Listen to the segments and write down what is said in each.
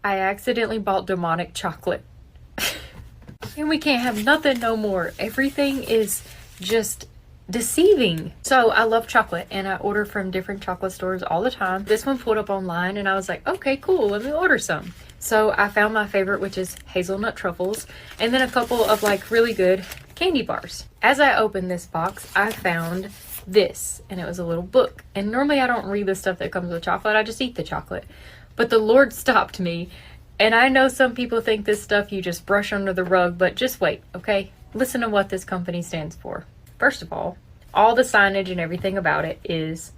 I accidentally bought demonic chocolate. And we can't have nothing no more. Everything is just deceiving. So I love chocolate and I order from different chocolate stores all the time. This one pulled up online and I was like, okay, cool, let me order some. So I found my favorite, which is hazelnut truffles, and then a couple of like really good candy bars. As I opened this box, I found this, and it was a little book. And normally I don't read the stuff that comes with chocolate, I just eat the chocolate. But the Lord stopped me, and I know some people think this stuff you just brush under the rug, but just wait, okay? Listen to what this company stands for. First of all the signage and everything about it is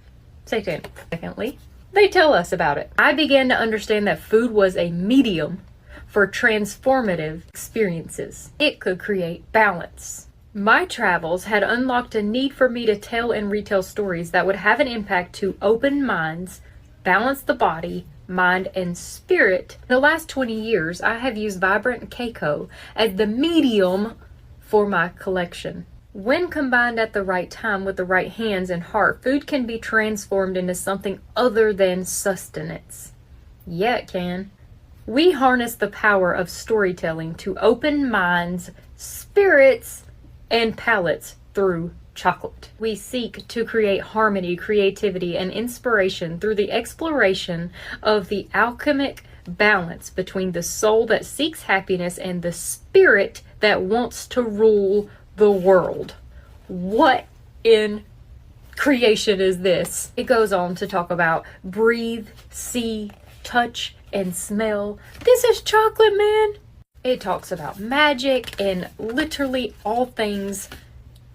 satanic. Secondly, they tell us about it. I began to understand that food was a medium for transformative experiences. It could create balance. My travels had unlocked a need for me to tell and retell stories that would have an impact to open minds, balance the body, mind, and spirit. In the last 20 years, I have used Vibrant Keiko as the medium for my collection. When combined at the right time with the right hands and heart, food can be transformed into something other than sustenance. Yeah, it can. We harness the power of storytelling to open minds, spirits, and palates through chocolate. We seek to create harmony, creativity, and inspiration through the exploration of the alchemic balance between the soul that seeks happiness and the spirit that wants to rule the world. What in creation is this? It goes on to talk about breathe, see, touch, and smell. This is chocolate, man. It talks about magic and literally all things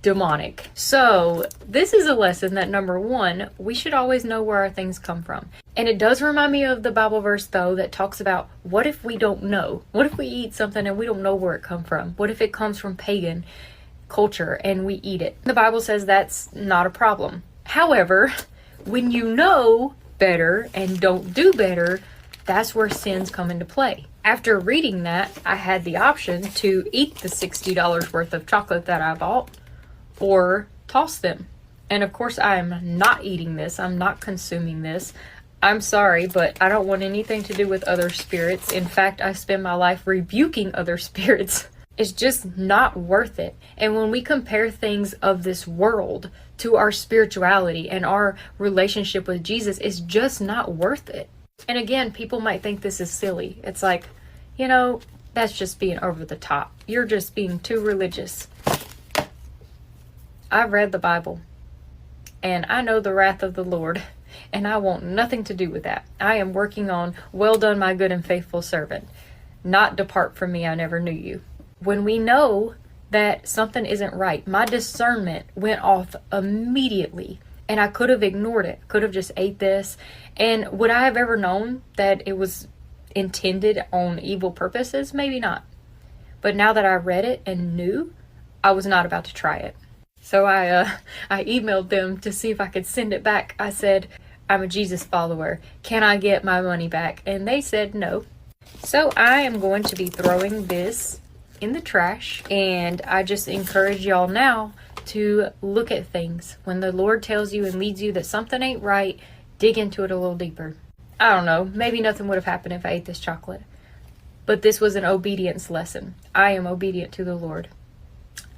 demonic. So this is a lesson that, number one, we should always know where our things come from. And it does remind me of the Bible verse, though, that talks about what if we don't know? What if we eat something and we don't know where it come from? What if it comes from pagan culture and we eat it? The Bible says that's not a problem. However, when you know better and don't do better, that's where sins come into play. After reading that, I had the option to eat the $60 worth of chocolate that I bought or toss them. And of course, I am not eating this. I'm not consuming this. I'm sorry, but I don't want anything to do with other spirits. In fact, I spend my life rebuking other spirits. It's just not worth it. And when we compare things of this world to our spirituality and our relationship with Jesus, it's just not worth it. And again, people might think this is silly. It's like, you know, that's just being over the top. You're just being too religious. I've read the Bible, and I know the wrath of the Lord, and I want nothing to do with that. I am working on, well done, my good and faithful servant. Not depart from me, I never knew you. When we know that something isn't right, my discernment went off immediately, and I could have ignored it, could have just ate this. And would I have ever known that it was intended on evil purposes? Maybe not. But now that I read it and knew, I was not about to try it. So I emailed them to see if I could send it back. I said, I'm a Jesus follower. Can I get my money back? And they said no. So I am going to be throwing this in the trash. And I just encourage y'all now to look at things. When the Lord tells you and leads you that something ain't right, dig into it a little deeper. I don't know. Maybe nothing would have happened if I ate this chocolate. But this was an obedience lesson. I am obedient to the Lord.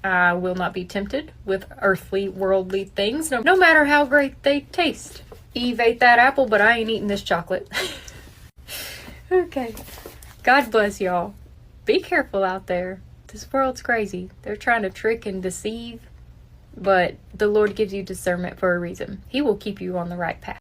I will not be tempted with earthly, worldly things, no matter how great they taste. Eve ate that apple, but I ain't eating this chocolate. Okay. God bless y'all. Be careful out there. This world's crazy. They're trying to trick and deceive, but the Lord gives you discernment for a reason. He will keep you on the right path.